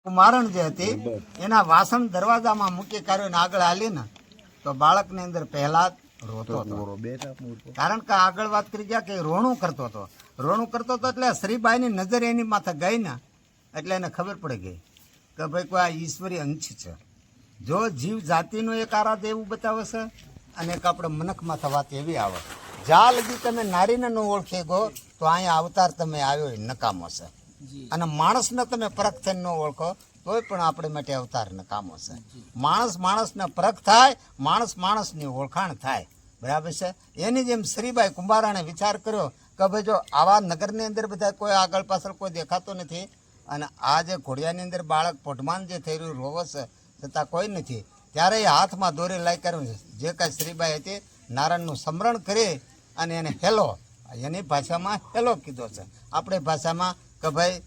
કુમારણ જે હતી એના વાસણ દરવાજામાં મૂકી કાર્યોને આગળ હાલી ને તો બાળકની અંદર પહેલા જ રોતો હતો. કારણ કે આગળ વાત કરી ગયા કે રોણું કરતો હતો એટલે શ્રીબાઈની નજર એની માથે ગઈ ને એટલે એને ખબર પડી ગઈ કે ભાઈ કોઈ આ ઈશ્વરી અંશ છે. જો જીવ જાતિનું એક આરાધ એવું બતાવે છે અને એક આપણે મનખ માથે વાત એવી આવે જ્યાં લગી તમે નારીને ન ઓળખી ગો તો અહીંયા અવતાર તમે આવ્યો એ નકામો છે. અને માણસને તમે પરખ થઈને ન ઓળખો તોય પણ આપણે માટે અવતાર નકામો છે. માણસને પરખ થાય, માણસની ઓળખાણ થાય. બરાબર છે. એની જેમ શ્રીબાઈ કુંભારાણે વિચાર કર્યો કે ભાઈ જો આવા નગરની અંદર બધા કોઈ આગળ પાછળ કોઈ દેખાતો નથી અને આ જે ઘોડિયાની અંદર બાળક પોઢમાન જે થઈ રહ્યું રોવે છે છતાં કોઈ નથી, ત્યારે એ હાથમાં દોરી લાઈ કર્યું જે કાંઈ શ્રીબાઈ હતી નારાયણનું સ્મરણ કરી અને એને હેલો, એની ભાષામાં હેલો કીધો છે. આપણી ભાષામાં કે ભાઈ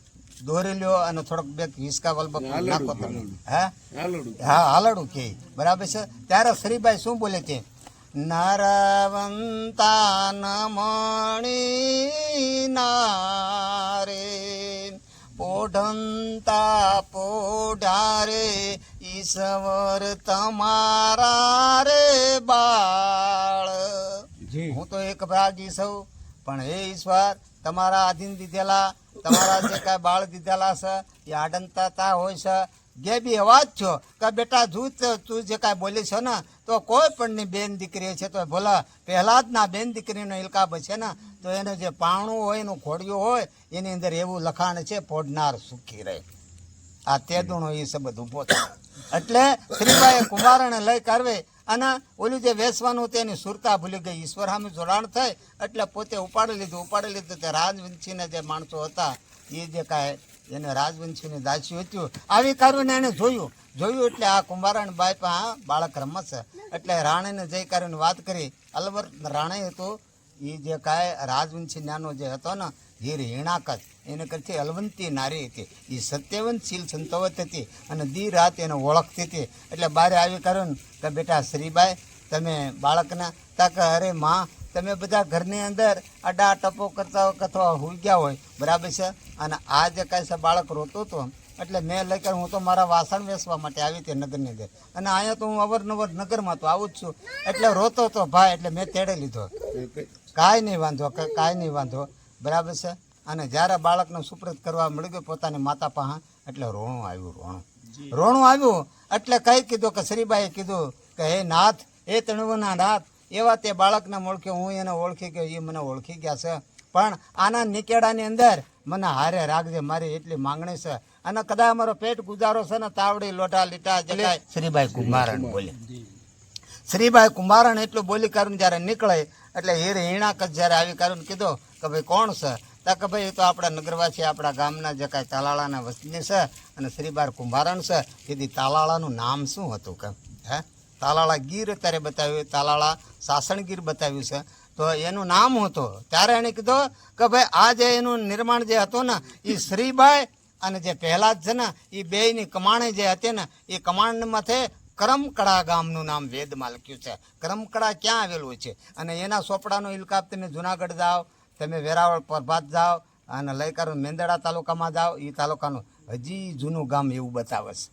દોરી લ્યો અને થોડોક બે હિસકા વલબક નાખો તમે. હા હાલડું કે બરાબર છે. ત્યારે શ્રીબાઈ શું બોલે છે? નારાવંતા નમણી નારે પોઢંતા પોઢારે ઈશ્વર તમારા રે બાળ. હું તો એક ભાગી સૌ પણ હે ઈશ્વર તમારા આધીન દીધેલા તમારા જે કાંઈ બાળ દીધેલા છે એ આડંતા હોય છે. ગેબી અવાજ છો કે બેટા તું જે કાંઈ બોલી છો ને તો કોઈ પણની બેન દીકરી છે તો ભલા પહેલા જ ના બેન દીકરીનો ઇલકાબ છે ને તો એને જે પાણું હોય એનું ઘોડિયું હોય એની અંદર એવું લખાણ છે પોઢનાર સુખી રહે. આ તેદુણો એ શબ્દ ઊભો થાય એટલે શ્રીબાઈએ કુંભારને લઈ કાઢવે અને ઓલું જે વેસવાનું તેની સુરતા ભૂલી ગઈ. ઈશ્વર સામે જોડાણ થાય એટલે પોતે ઉપાડી લીધું તે રાજવંશીના જે માણસો હતા એ જે કાંઈ એને રાજવંશીની દાસી હતું આવી કારુને એને જોયું એટલે આ કુંભારણ બાઈ પણ બાળક રમશે એટલે રાણીને જઈ કારુને વાત કરી. અલવર રાણી હતું એ જે કાંઈ રાજવંશી નાનો જે હતો ને હીર હિણાક જ એને કરતી અલવંતી નારી હતી. એ સત્યવંતશીલ સંતવત હતી અને દી રાત એને ઓળખતી હતી. એટલે બારે આવી કર્યું કે બેટા શ્રીબાઈ તમે બાળકને તાક અરે માં તમે બધા ઘરની અંદર અડા ટપો કરતા હોય અથવા હોઈ ગયા હોય બરાબર છે અને આ જે કાંઈ છે બાળક રોતો હતો એટલે મેં લઈ કર હું તો મારા વાસણ વેચવા માટે આવી હતી નગરની અંદર અને અહીંયા તો હું અવરનવર નગરમાં તો આવું જ છું એટલે રોતો હતો ભાઈ એટલે મેં તેડે લીધો. કાંઈ નહીં વાંધો બરાબર છે. અને જ્યારે બાળકને સુપ્રત કરવા મળી ગયો પોતાની માતા પાસે એટલે રોણું આવ્યું એટલે કઈ કીધું કે શ્રીબાઈએ કીધું કે હે નાથ હે તણવના નાથ એવા તે બાળકને ઓળખ્યો હું એને ઓળખી ગયો એ મને ઓળખી ગયા છે પણ આના નિકેડાની અંદર મને હારે રાખજે મારી એટલી માંગણી છે અને કદાચ અમારો પેટ ગુજારો છે ને તાવડી લોટા લીટા જગાય. શ્રીબાઈ કુંભારણ બોલે. શ્રીબાઈ કુંભારણ એટલું બોલી કાઢું જ્યારે નીકળે એટલે હીર હિણાક જ્યારે આવી કાઢું કીધું કે ભાઈ કોણ છે? તા કે ભાઈ એ તો આપણા નગરવાસી આપણા ગામના જે કાંઈ તાલાળાના વતની છે અને શ્રીબાઈ કુંભારણ છે. કીધી તાલાળાનું નામ શું હતું કે હે તાલાળા ગીર અત્યારે બતાવ્યું, તાલાળા સાસણગીર બતાવ્યું છે તો એનું નામ હતું. ત્યારે એને કીધું કે ભાઈ આ જે એનું નિર્માણ જે હતું ને એ શ્રીબાઈ અને જે પહેલાદ છે ને એ બેયની કમાણી જે હતી ને એ કમાણમાંથી કરમકડા ગામનું નામ વેદમાં લખ્યું છે. કરમકડા ક્યાં આવેલું છે અને એના ચોપડાનો ઇલકાબ તમે જુનાગઢ જાઓ, તમે વેરાવળ પ્રભાત જાઓ અને લઈકારો મેંદડા તાલુકામાં જાઓ એ તાલુકાનું હજી જૂનું ગામ એવું બતાવે છે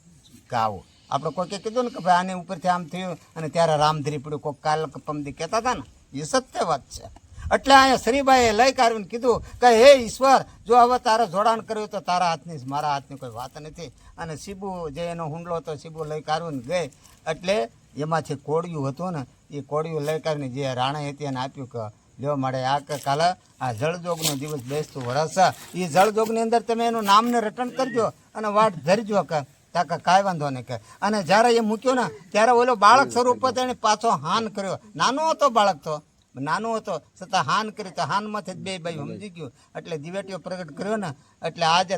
કે આવું. આપણે કોઈ કીધું ને કે ભાઈ આને ઉપરથી આમ થયું અને ત્યારે રામધરી પડ્યું કોઈ કાલ પમદી કહેતા હતા ને એ સત્ય વાત છે. એટલે અહીંયા શ્રીબાઈએ લઈ કાઢીને કીધું કે હે ઈશ્વર જો હવે તારે જોડાણ કર્યું તો તારા હાથની મારા હાથની કોઈ વાત નથી. અને શીબુ જે એનો હુંડલો હતો શીબુ લઈ કાઢીને ગઈ એટલે એમાંથી કોળિયું હતું ને એ કોળિયું લઈ કાઢીને જે રાણે હતી એને આપ્યું કે લ્યો મળે આ કે કાલે આ જળજોગનો દિવસ બેસતું વરસ એ જળજોગની અંદર તમે એનું નામને રટણ કરજો અને વાટ ધરજો કે તાકા કાંઈ વાંધો નહીં કે. અને જ્યારે એ મૂક્યો ને ત્યારે ઓલો બાળક સ્વરૂપ એને પાછો હાન કર્યો. નાનો હતો બાળક તો નાનો હતો છતાં હાન કરી તો હાનમાંથી જ બે ભાઈ સમજી ગયું એટલે દિવેટીઓ પ્રગટ કર્યો ને એટલે આ જે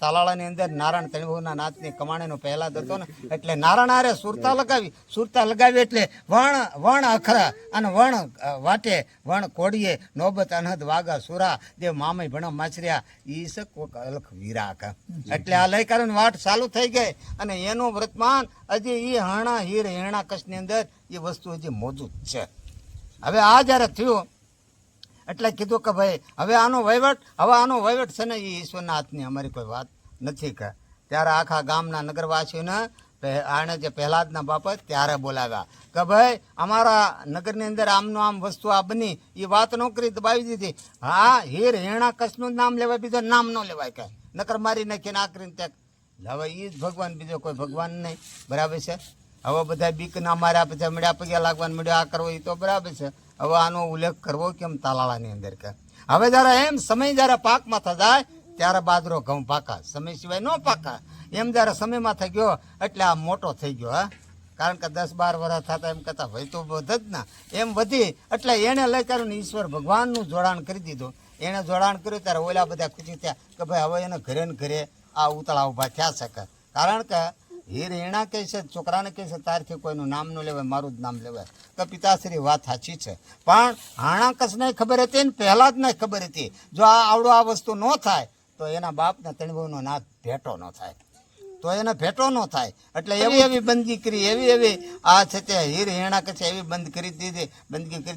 તાલાળાની અંદર નારાયણ તણિભાઉના નાથની કમાણીનો પહેલાદ હતો ને એટલે નારાયણ આરે સુરતા લગાવી એટલે વણ અખરા અને વણ વાટે વણ કોડીએ નોબત અનહદ વાગા સુરા દેવ મામય ભણ માછર્યા ઈ છે કોક અલખ વીરાક. એટલે આ લઈ કાઢીને વાટ ચાલુ થઈ ગઈ અને એનું વર્તમાન હજી એ હીર હેણા કચ્છની અંદર એ વસ્તુ હજી મોજૂદ છે. હવે આ જ્યારે થયું એટલે કીધું કે ભાઈ હવે આનો વહીવટ છે ને એ ઈશ્વરના હાથની અમારી કોઈ વાત નથી કે ત્યારે આખા ગામના નગરવાસીઓને આને જે પહેલાદના બાપત ત્યારે બોલાવ્યા કે ભાઈ અમારા નગરની અંદર આમનું આમ વસ્તુ આ બની એ વાત ન કરી દબાવી દીધી. હા, હીર હેણા કચ્છનું નામ લેવાય, બીજો નામ ન લેવાય કે નકર મારી નાખીને આ કરીને ત્યાં. હવે એ જ ભગવાન, બીજો કોઈ ભગવાન નહીં. બરાબર છે. હવે બધા બીક ના માર્યા પછી મળ્યા પગે લાગવાનું મળ્યો આ કરવો એ તો બરાબર છે. હવે આનો ઉલ્લેખ કરવો કેમ તાલાળાની અંદર કે હવે જયારે એમ સમય જયારે પાકમાં થતા ત્યારે બાજરો ઘઉં પાકા, સમય સિવાય ન પાકા. એમ જયારે સમયમાં થઈ ગયો એટલે આ મોટો થઈ ગયો. હા, કારણ કે 10-12 વર્ષ થતા એમ કહેતા ભાઈ તો વધ જ ના, એમ વધી એટલે એને લઈ કરીને ઈશ્વર ભગવાનનું જોડાણ કરી દીધું. એને જોડાણ કર્યું ત્યારે ઓલા બધા ખુશી થયા કે ભાઈ હવે એને ઘરે ને ઘરે આ ઉતળા ઉભા થયા શકે. કારણ કે હીર હેણા કહે છે, છોકરાને કહે છે તારથી કોઈનું નામ ન લેવાય, મારું જ નામ લેવાય. તો પિતાશ્રી વાત સાચી છે, પણ હાણા કસને ખબર હતી ને પહેલા જ નહીં ખબર હતી. જો આ આવડો આ વસ્તુ ન થાય તો એના બાપને તણબોનો નાથ ભેટો ન થાય, તો એને ભેટો ન થાય. એટલે એવી બંદગી કરી, એવી આ છે તે હીર હેણા કે છે એવી બંદગી કરી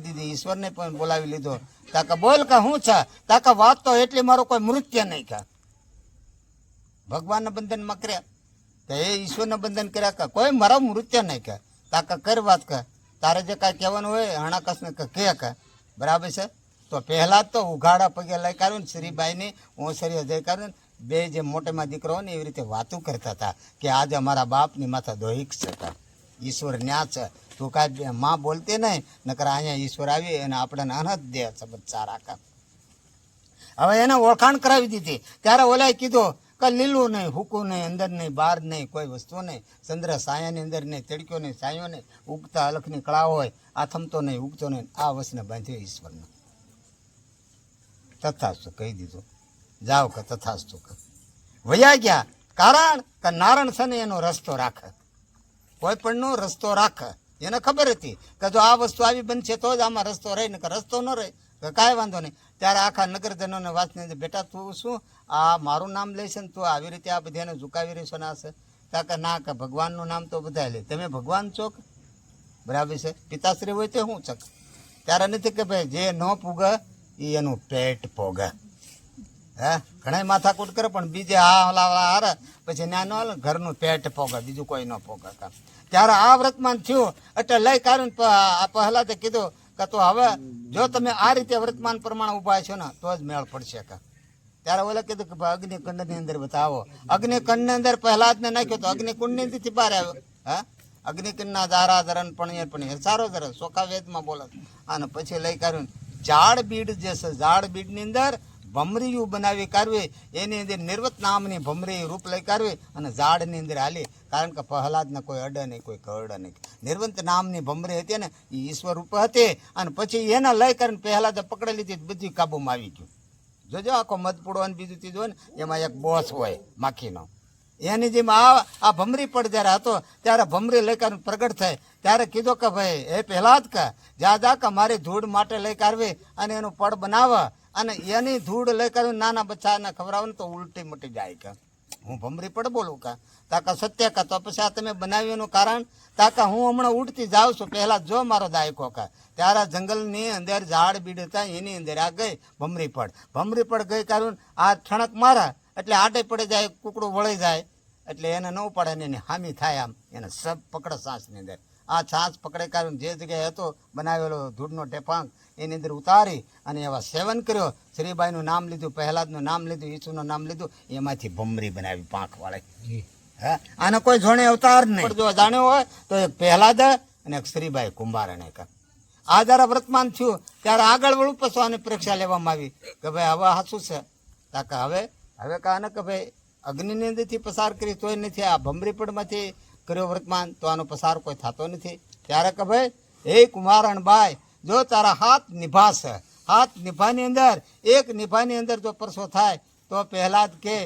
દીધી. ઈશ્વરને પણ બોલાવી લીધો. તાકે બોલ કે હું છે, તાકે વાત તો એટલી મારો કોઈ મૃત્યુ નહીં કે ભગવાનના બંધનમાં કર્યા કે એ ઈશ્વરના બંધન કર્યા કે કોઈ મારા મૃત્યુ નહીં કે તાકે કર વાત કે તારે જે કાંઈ કહેવાનું હોય હણાકસને કે બરાબર છે. તો પહેલા જ તો ઉઘાડા પગે લઈ કાઢ્યું ને શ્રીબાઈની ઓસરી અજય કાઢ્યું ને બે જે મોટેમાં દીકરો ને એવી રીતે વાતું કરતા હતા કે આજે અમારા બાપની માથા દોહિક છે, ઈશ્વર ન્યા છે. તું કાંઈ માં બોલતી નહીં, નકર અહીંયા ઈશ્વર આવી અને આપણને અનહદ દે શબ્દ સારા કા. હવે એને ઓળખાણ કરાવી દીધી. ત્યારે ઓલાએ કીધું કે લીલું નહીં, હૂકું નહીં, અંદર નહીં, બહાર નહીં, કોઈ વસ્તુ નહીં, ચંદ્ર સાયાની અંદર નહીં, તડક્યો નહીં, સાયો નહીં, ઉગતા અલખની કળા હોય, આ થમતો નહીં, ઉગતો નહીં, આ વસને બાંધ્યો ઈશ્વરને. તથાસ્તુ કહી દીધું, જાઓ કે તથાસ્તુ કે વયા ગયા. કારણ કે નારાયણ છે ને એનો રસ્તો રાખે, કોઈ પણનો રસ્તો રાખે. એને ખબર હતી કે જો આ વસ્તુ આવી બનશે તો જ આમાં રસ્તો રહે, ને કે રસ્તો ન રહે કે કાંઈ વાંધો નહીં. ત્યારે આખા નગરજનોને વાતની અંદર બેટા તું શું આ મારું નામ લેશે ને તું આવી રીતે આ બધાને ઝુકાવી રહીશો ને હશે? કે ના, કે ભગવાનનું નામ તો બધા લે, તમે ભગવાન છો કે બરાબર છે. પિતાશ્રી હોય તે શું છે? ત્યારે નથી કે ભાઈ જે ન પૂગે એ એનું પેટ પોગે. હે, ઘણા માથાકૂટ કરે પણ બીજે આ હલાવા હારે પછી ના ન હાલે, ઘરનું પેટ પોગે, બીજું કોઈ ન પોગે. ત્યારે આ વર્તમાન થયું એટલે લઈ કાઢું પહેલા તો કીધું કે તો હવે જો તમે આ રીતે વર્તમાન પ્રમાણે ઉભા છો ને તો જ મેળ પડશે. કે ત્યારે ઓલે કીધું કે અગ્નિકુંડની અંદર બતાવો. અગ્નિકુંડની અંદર પહેલાદને નાખ્યો તો અગ્નિકુંડની અંદરથી બહાર આવ્યો. હા, અગ્નિકુંડના દારા ધરણ પણ સારો ધરણ સોખા વેદમાં બોલે. અને પછી લઈ કાઢ્યું ઝાડ બીડ જે છે, ઝાડ બીડની અંદર ભમરીયું બનાવી કાઢવી, એની અંદર નિર્વત નામની ભમરી રૂપ લઈ કાઢવી અને ઝાડની અંદર હાલી. કારણ કે પ્રહલાદને કોઈ અડે નહીં, કોઈ કરડે નહીં. નિર્વંત નામની ભમરી હતી ને એ ઈશ્વર રૂપ હતી. અને પછી એના લઈ કરીને પહેલાદ પકડી લીધી, બધી કાબુમાં આવી ગયું. જોજો આખો મધપૂડો અને બીજું ત્રીજું હોય ને એમાં એક બોસ હોય માખીનો, એની જેમ આ ભમરી પડ જ્યારે હતો ત્યારે ભમરી લઈ કાઢીને પ્રગટ થાય. ત્યારે કીધું કે ભાઈ એ પહેલા જ કે જા કે મારી ધૂળ માટે લઈ કાઢવી અને એનું પડ બનાવે અને એની ધૂળ લઈ કાઢવી નાના બચ્ચાને ખવડાવે ને તો ઉલટી મટી જાય. કે હું ભમરી પડ બોલું કા તાકા સત્ય કા તો પછી આ તમે બનાવ્યું કારણ તાકા હું હમણાં ઉડતી જાઉં છું, પહેલા જો મારો દાયકો કા. ત્યારે જંગલની અંદર ઝાડ બીડ હતા એની અંદર આ ગઈ ભમરી પડ ગઈ કારણ આ ઠણક મારા એટલે આડે પડે જાય, કુકડું વળી જાય એટલે એને ન ઉપાડે ને એની હામી થાય. આમ એને સબ પકડે સાસની અંદર. આ છાસ પકડે કારણ જે જગ્યાએ હતો બનાવેલો ધૂળનો ટેપાંક એની અંદર ઉતારી અને એવા સેવન કર્યો. શ્રીબાઈનું નામ લીધું, પહેલાદનું નામ લીધું, ઈસુનું નામ લીધું, એમાંથી ભમરી બનાવી પાંખ વાળે. હા, આને કોઈ જોણે અવતાર નહીં. જો જાણ્યો હોય તો એક પહેલાદ અને એક શ્રીબાઈ કુંભાર. એને આ જયારે વર્તમાન થયું ત્યારે આગળ વળું પછી આની પરીક્ષા લેવામાં આવી કે ભાઈ હવે હાસું છે. તાકા હવે કાને કે ભાઈ અગ્નિની અંદરથી પસાર કરી તોય નથી, આ ભમરીપડમાંથી કર્યો વર્તમાન તો આનો પસાર કોઈ થતો નથી. ત્યારે કે ભાઈ એ કુમારણબાઈ જો તારા હાથ નિભાશે, હાથ નિભાની અંદર એક નિભાની અંદર જો પરસો થાય તો પહેલા જ કે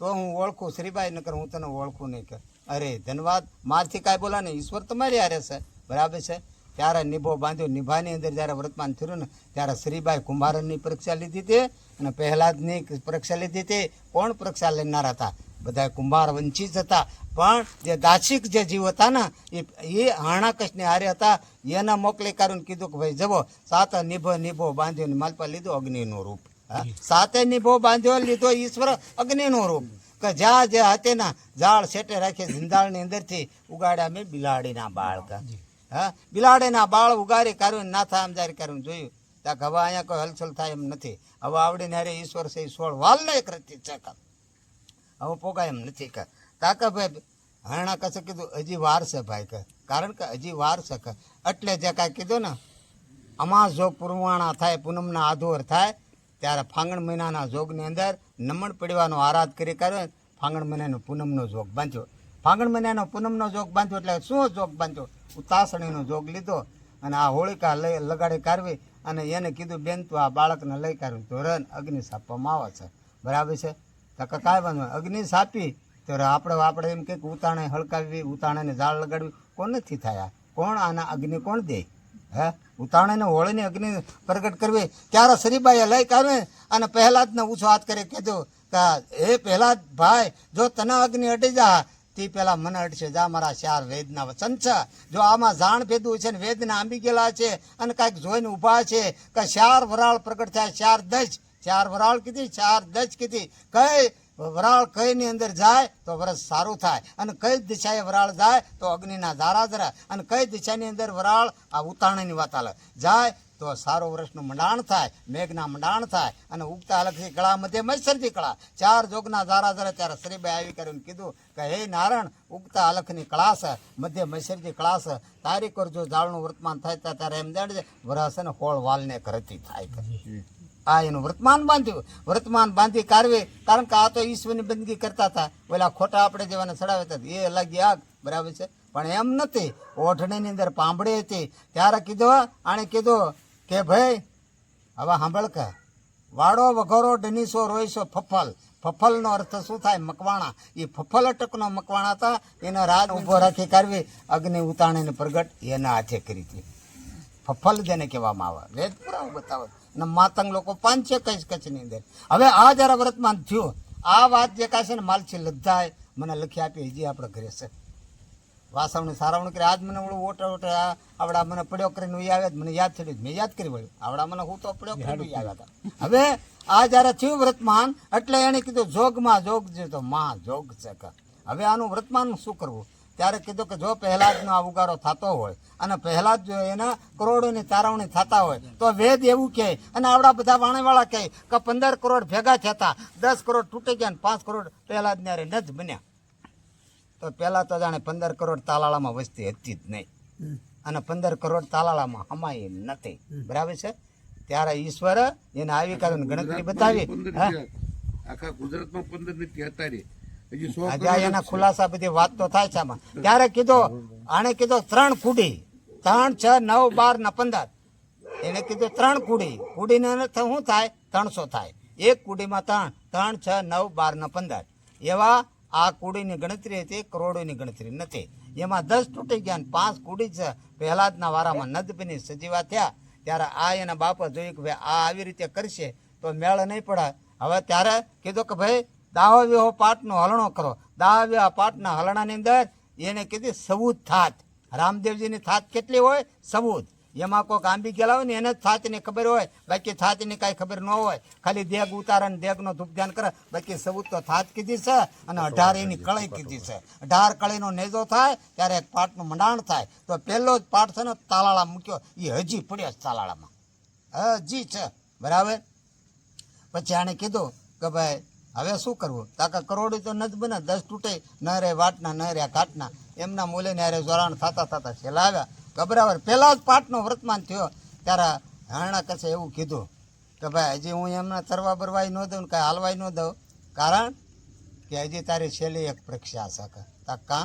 તો હું ઓળખું શ્રીબાઈ, નકર હું તને ઓળખું નહીં. કે અરે ધન્યવાદ, મારથી કાંઈ બોલા ને ઈશ્વર તમારી હારે છે. બરાબર છે. ત્યારે નિભો બાંધ્યો. નિભાની અંદર જ્યારે વર્તમાન થયું ને ત્યારે શ્રીબાઈ કુંભારણની પરીક્ષા લીધી હતી અને પહેલાદની પરીક્ષા લીધી હતી. કોણ પરીક્ષા લેનાર હતા? બધા કુંભાર વંચિત હતા. પણ જે દાસિક જે જીવ હતા ને એ હાણાકશને હારે હતા. એના મોકલી કાઢીને કીધું કે ભાઈ જવો સાત નિભો બાંધ્યો માલપા લીધો અગ્નિનું રૂપ. સાતે નિભો બાંધ્યો લીધો ઈશ્વર અગ્નિનું રૂપ. કે જ્યાં જે હતી ને જાળ સેટે રાખી ઝીંદાળની અંદરથી ઉગાડ્યા મેં બિલાડીના બાળ હા બિલાડીના બાળ ઉગારી કાઢ્યું ના થાય આમ જારી કર્યું જોયું ત્યાં હવે અહીંયા કોઈ હલચલ થાય એમ નથી હવે આવડીને હારે ઈશ્વર છે 16 વાલ નહીં કરતી છે હવે પોગાય એમ નથી કે તાકે ભાઈ હરણા કશે કીધું હજી વાર છે ભાઈ કે કારણ કે હજી વાર છે કે એટલે જે કાંઈ કીધું ને અમાસ જોગ પુરવાણા થાય પૂનમના આધોર થાય ત્યારે ફાંગણ મહિનાના જોગની અંદર નમણ પીડવાનો આરાધ કરી કર્યો ફાંગણ મહિનાનો પૂનમનો જોગ બાંધ્યો ફાંગણ મહિનાનો પૂનમનો જોગ બાંધ્યો એટલે શું જોગ બાંધ્યો ઉતાસણીનો જોગ લીધો અને આ હોળિકા લઈ લગાડી કાઢવી અને એને કીધું બેન તું આ બાળકને લઈ કાઢ્યું તો રન અગ્નિ સાપવામાં આવે છે બરાબર છે તો કાંઈ વાંધો અગ્નિ સાપી તો આપણે એમ કે ઉતાણે હળકાવી ઉતાણે ઝાડ લગાડવી કોણ નથી થયા કોણ આના અગ્નિ કોણ દે હે ઉતાણે હોળીની અગ્નિ પ્રગટ કરવી ત્યારે શ્રીબાઈએ લઈ કાઢવી અને પહેલાદને ઊંચો હાથ કરી કીધું કે હે પહેલાદ ભાઈ જો તને અગ્નિ અડી જા તે પેલા મને અડશે જા મારા 4 વેદના વચન છે જો આમાં જાણ ભેદું છે ને વેદના આંબી ગયેલા છે અને કાંઈક જોઈને ઊભા છે કે 4 વરાળ પ્રગટ થયા 4 દજ 4 વરાળ કીધી 4 દજ કીધી કઈ વરાળ કઈની અંદર જાય તો વરસ સારું થાય અને કઈ દિશાએ વરાળ જાય તો અગ્નિના ધારા ધરા અને કઈ દિશાની અંદર વરાળ આ ઉતાણીની વાત હાલે જાય તો સારો વર્ષનું મંડાણ થાય મેઘના મંડાણ થાય અને ઉગતા અલગથી કળા મધ્ય મૈસરજી કળા 4 જોગના ધારા ધરે ત્યારે શ્રીબાઈ આવી કરીને કીધું કે હે નારાયણ ઉગતા અલખની કળા છે મધ્ય મૈસરજી કળા છે તારી કર જો જાળનું વર્તમાન થાય ત્યારે એમ જાણજે વરસ ને હોળ વાલને ઘરેથી થાય આ એનું વર્તમાન બાંધ્યું વર્તમાન બાંધી કાઢવી કારણ કે આ તો ઈશ્વરની બંદગી કરતા હતા ઓલા ખોટા આપણે જેવાને ચડાવ્યા હતા એ લાગી આગ બરાબર છે પણ એમ નથી ઓઢણીની અંદર પાંભડી હતી ત્યારે કીધું આણે કીધું કે ભાઈ હવે સાંભળ કે વાડો વઘોરો ડનીસો રોઈસો ફફલ ફફલનો અર્થ શું થાય મકવાણા એ ફફલ અટકનો મકવાણા હતા એના રાજ ઊભો રાખી કાઢવી અગ્નિ ઉતાણીને પ્રગટ એના હાથે કરી હતી ફફલ જેને કહેવામાં આવે વેદ પુરાણ બતાવે ને માતંગ લોકો 5 કચ્છની અંદર હવે આ જરા વર્તમાન થયું આ વાત જે કાંઈ છે ને માલછી લદ્ધાય મને લખી આપી હજી આપણે ઘરે છે વાસવણી સારાવણી કરી આજ મને ઓળું ઓટે આવડા મને પડ્યો કરીને આવ્યા જ મને યાદ થયું મેં યાદ કરી વળ્યું આવડા મને હું તો પડ્યો કરીને આવ્યા હતા હવે આ જયારે થયું વર્તમાન એટલે એને કીધું જોગમાં જોગ છે તો માં જોગ છે હવે આનું વર્તમાન શું કરવું ત્યારે કીધું કે જો પહેલાદનો આ ઉગારો થતો હોય અને પહેલાદ જો એના કરોડોની તારવણી થતા હોય તો વેદ એવું કહે અને આવડા બધા વાણીવાળા કહે કે 15 કરોડ ભેગા થતા 10 કરોડ તૂટી ગયા 5 કરોડ પહેલાદ ન્યારે ન જ બન્યા તો પહેલા તો જાણે 15 કરોડ તાલાળામાં વસ્તી હતી જ નહીં અને 15 કરોડ તાલાળામાં હમાય નથી બરાબર છે ત્યારે ઈશ્વર એને આવી કરીને ગણતરી બતાવી આખા ગુજરાતમાં 15 નથી હતા એના ખુલાસા બધી વાત તો થાય છે આમાં ત્યારે કીધું આને કીધું 3 કુડી 3 6 9 12 ને 15 એને કીધું 3 કુડીને શું થાય 300 થાય એક કુડીમાં 3 6 9 12 ને 15 એવા આ કુડીની ગણતરી હતી કરોડોની ગણતરી નથી એમાં 10 તૂટી ગયા 5 કુડી છે પહેલાદના વારામાં નદબની સજીવા થયા ત્યારે આ એના બાપા જોયું કે ભાઈ આ આવી રીતે કરશે તો મેળ નહીં પડે હવે ત્યારે કીધું કે ભાઈ દાવો વ્યવહો પાટનો હલણો કરો દાવા વ્યવહા પાટના હલણાની અંદર એને કીધી સબૂત થાત રામદેવજીની થાત કેટલી હોય સબૂત એમાં કોઈક આંબી ગયેલા હોય ને એને જ થાતની ખબર હોય બાકી થાતની કાંઈ ખબર ન હોય ખાલી દેગ ઉતારે ને દેગનો ધૂપ ધ્યાન કરે બાકી સબૂત તો થાત કીધી છે અને 18 એની કળી કીધી છે 18 કળીનો નેજો થાય ત્યારે એક પાટનું મંડાણ થાય તો પહેલો જ પાઠ છે ને તાલાળા મૂક્યો એ હજી પડ્યો તાલાળામાં હજી છે બરાબર પછી આને કીધું કે ભાઈ હવે શું કરવું તાકા કરોડી તો ન જ બને 10 તૂટે ન રે વાટના ન રે ઘાટના એમના મૂલે ને અરે જોરાણ થતા છેલ્લા આવ્યા ગભરાવર પહેલા જ પાઠનો વર્તમાન થયો ત્યારે હરણા કસે એવું કીધું કે ભાઈ હજી હું એમને તરવા બરવાઈ ન દઉં કાંઈ હાલવાઈ ન દઉં કારણ કે હજી તારી છેલ્લી એક પરીક્ષા છે તાકા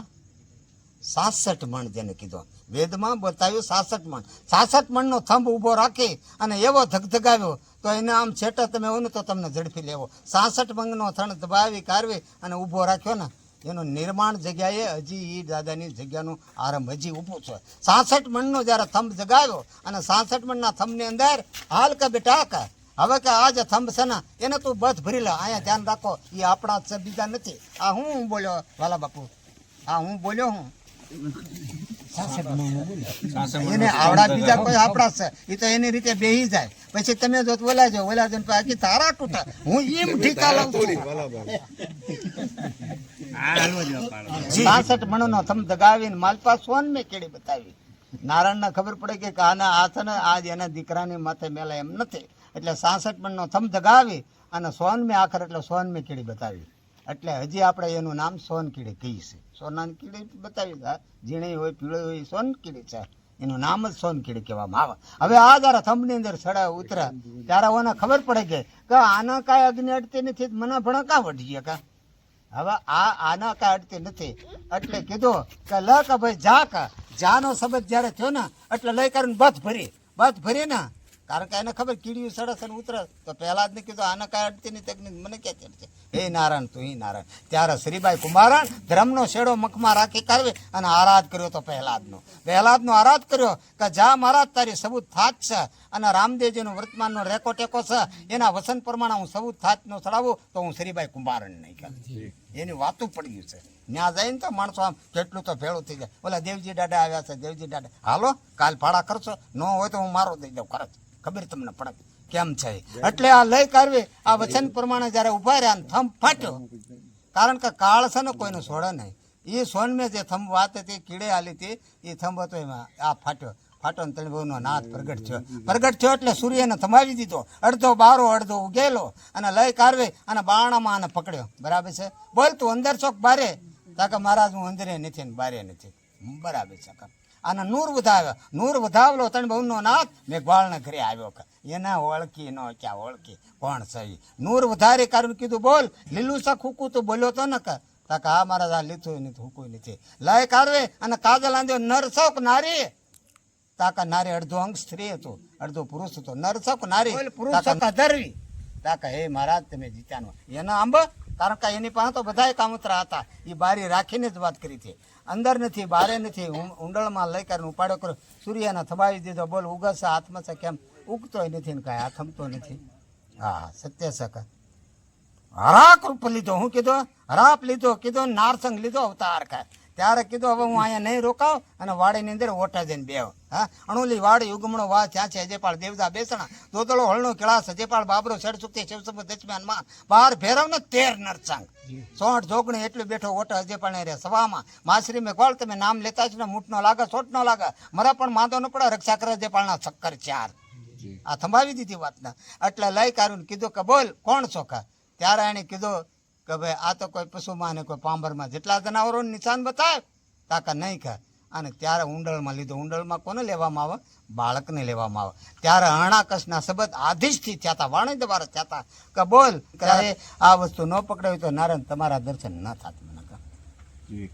66 મણ જેને કીધો વેદમાં બતાવ્યું 66 મણ 66 મણનો થંભ ઊભો રાખી અને એવો ધગધગાવ્યો તો એને આમ છેટા તમે હોય ને તો તમને ઝડપી લેવો 66 મણનો થણ દબાવી કાઢવી અને ઊભો રાખ્યો ને એનું નિર્માણ જગ્યાએ હજી એ દાદાની જગ્યાનું આરંભ હજી ઊભું છે 66 મણનો જ્યારે થંભ જગાવ્યો અને 66 મણના થંભની અંદર હાલ કે બેટા કે હવે કે આ જે થંભ છે ને એને તું બધ ભરી લે અહીંયા ધ્યાન રાખો એ આપણા જ છે બીજા નથી આ હું બોલ્યો વાલા બાપુ આ હું બોલ્યો હું એને આવડા બીજા કોઈ આપડા છે એ તો એની રીતે બેહી જાય પછી તમે જો ઓલા જો આખી તારા તૂટા હું એમ ઠીકા લઉં છું 66 મણનો થમ દગાવીને માલપા સોન મેં કેડી બતાવી નારાયણને ખબર પડે કે આના હાથ ને આજ એના દીકરાની માથે મેલા એમ નથી એટલે 66 મણનો થમ દગાવી અને સોન મેં આખર એટલે સોન મેં કીડી બતાવી એટલે હજી આપણે એનું નામ સોન કીડી કહીએ છીએ સોનાની કીડી બતાવી ઝીણી હોય પીળી હોય સોન કીડી છે એનું નામ જ સોન કીડી કહેવામાં આવે હવે આ જરા થંભની અંદર ચડા ઉતરા ત્યારે ઓને ખબર પડે કે આના કાંઈ અગ્નિ અડતી નથી મને ભણા કાં વઢી ગયા કા હવે આના કાંઈ અડતી નથી એટલે કીધું કે લ કે ભાઈ જાનો શબ્દ જ્યારે થયો ને એટલે લઈ કરીને બથ ભરી ને કારણ કે એને ખબર કીડીયું સડસ અને ઉતરે તો પહેલા જ ને કીધું આને કાંઈ અડતી નહીં તકની મને ક્યાં ચડશે હે નારાયણ તું નારાયણ ત્યારે શ્રીબાઈ કુમારણ ધર્મનો શેડો મખમાં રાખી કાઢવે અને આરાધ કર્યો તો પહેલાદનો આરાધ કર્યો કે જા મહારાજ તારી સબૂત થાત છે અને રામદેવજીનો વર્તમાનનો રેકો ટેકો છે એના વસન પ્રમાણે હું સબૂત થાતનો ચડાવું તો હું શ્રીબાઈ કુમારણ નહીં કહું એની વાતું પડી ગયું છે ત્યાં જઈને તો માણસો આમ કેટલું તો ભેળું થઈ જાય ઓલા દેવજી દાદા આવ્યા છે દેવજી દાદા હાલો કાલ ભાડા કરશો ન હોય તો હું મારો દઈ દઉં ખરચ ખબર તમને પડે કેમ છે એટલે આ લઈ કાઢવી આ વચન પ્રમાણે જયારે ઉભા રહ્યા થંભ ફાટ્યો કારણ કે કાળ છે ને કોઈને છોડે નહીં એ સોનમે જે થંભ વાત હતી કીડે આલી હતી એ થંભ હતો એમાં આ ફાટ્યો ને તણી બહુનો નાથ પ્રગટ થયો એટલે સૂર્યને થંભાવી દીધો અડધો બારો અડધો ઉગેલો અને લઈ કાઢવી અને બાણામાં આને પકડ્યો બરાબર છે બોલ તું અંદર ચોક બારે તાકે મહારાજ હું અંદરે નથી ને બારે નથી બરાબર છે અને નૂર વધાવેલો તણ બહુનો નાથ મેં ગ્વાળના ઘરે આવ્યો કે એના ઓળખી ન ક્યાં ઓળખી કોણ સહી નૂર વધારે કારણ કીધું બોલ લીલું શાક હુકું તો બોલ્યો તો ને કે તાકે આ મારા આ લીધું નથી હુકું નથી લય કાઢવે અને કાજલ આંધ્યો નરસોક નારી તાકા નારી અડધો અંગ સ્ત્રી હતું અડધો પુરુષ હતો નરસોક નારી પુરુષ ધરવી તાકા હે મહારાજ તમે જીત્યાનો એના આંબ કારણ કે એની પાસે તો બધા કામતરા હતા એ બારી રાખીને જ વાત કરી હતી અંદર નથી બારે નથી ઊંડળમાં લઈ કરીને ઉપાડ્યો કર્યો સૂર્યને થબાવી દીધો બોલ ઉગશે હાથમાં છે કેમ ઉગતોય નથી ને કાંઈ હાથ થમતો નથી હા સત્ય છે હરાક રૂપ લીધો હું કીધું હરાપ લીધો કીધું નારસંગ લીધો અવતાર કાય ત્યારે કીધું હવે હું અહીંયા નહીં રોકાવ અને વાડીની અંદર ઓટા જઈને બેવ હા અણુલી વાડી ઉગમણો વા ત્યાં છે અજયપાળ દેવદા બેસણા દોદળો હળનો કિળાસ અજયપાળ બાબરો શેડસુક્તિ શિવસમ દચમ્યાનમાં બાર ભેરવ ને 13 નરસંગ 60 જોગણી એટલું બેઠો ઓટા અજયપાળ રે સવામાં માસરી મેં કોળ તમે નામ લેતા જ ને મૂઠનો લાગે છોટ નો લાગે મરા પણ માંદો ન પડે રક્ષા કરે અજયપાળના ચક્કર 4 આ થંભાવી દીધી વાતના એટલે લઈ કાઢું કીધું કે બોલ કોણ છો કા ત્યારે એને કીધું કે ભાઈ આ તો કોઈ પશુમાં ને કોઈ પાંબરમાં જેટલા જનાવરોનું નિશાન બતાવે તાકા નહીં ખા અને ત્યારે ઊંડળમાં લીધો ઊંડળમાં કોને લેવામાં આવે બાળકને લેવામાં આવે ત્યારે હરણાકશના શબ્દ આધિશથી થયા હતા વાણી દ્વારા થયા હતા કે બોલ કે આ વસ્તુ ન પકડાવી તો નારાયણ તમારા દર્શન ન થાત મને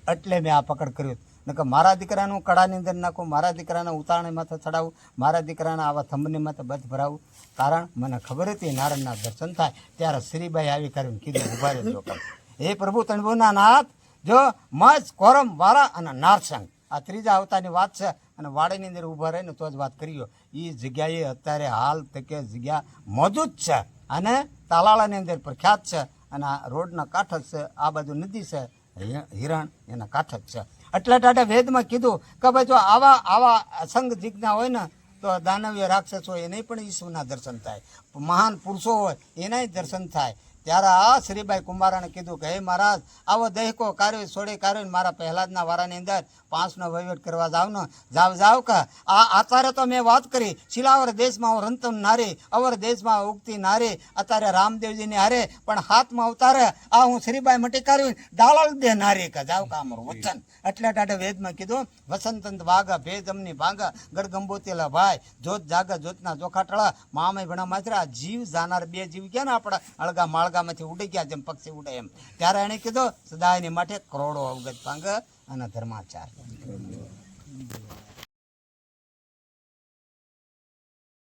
એટલે મેં આ પકડ કર્યું નકર મારા દીકરાનું કડાની અંદર નાખું મારા દીકરાના ઉતારણી માથે ચડાવું મારા દીકરાના આવા થંભની માથે બધ ભરાવું કારણ મને ખબર હતી નારાયણના દર્શન થાય ત્યારે શ્રીબાઈ આવી કરીને કીધું ઉભા રહેજો હે પ્રભુ તણભુના નાથ જો મજ કોરમ વારા અને નારસંગ આ ત્રીજા અવતારની વાત છે અને વાડીની અંદર ઊભા રહીને તો જ વાત કરીયો એ જગ્યાએ અત્યારે હાલ તકે જગ્યા મોજૂદ છે અને તાલાળાની અંદર પ્રખ્યાત છે અને આ રોડના કાંઠ જ છે આ બાજુ નદી છે હિરણ એના કાંઠ જ છે એટલે ટાટા વેદમાં કીધું કે ભાઈ જો આવા સંગ જીજ્ઞા હોય ને તો દાનવીય રાક્ષસ હોય એને પણ ઈશ્વરના દર્શન થાય મહાન પુરુષો હોય એનાય દર્શન થાય ત્યારે આ શ્રીબાઈ કુમારાને કીધું કે હે મહારાજ આવો દહેકો કાર્ય છોડી કાર્ય મારા પહેલાદના વારાની અંદર 5નો વહીવટ કરવા જાવ કે આ અત્યારે તો મેં વાત કરી શિલાવર દેશમાં રંતન નારી અવર દેશમાં ઉગતી નારી અત્યારે રામદેવજીની હારે પણ હાથમાં અવતારે આ હું શ્રીબાઈ મટી કાઢી દાલાલ દે નારી કે જાવ કા અમારું વચન એટલે ટાટે વેદમાં કીધું વસંતંત વાઘા ભેજમની ભાંગા ગડગંબોતેલા ભાઈ જોત જાગા જોતના ચોખાટળા મામય ભણા માજરા જીવ જાનાર બે જીવ ગયા ને આપણા અળગા માળગામાંથી ઉડી ગયા જેમ પક્ષી ઉડે એમ ત્યારે એને કીધું સદાયની માટે કરોડો અવગત ભાંગ અને ધર્માચાર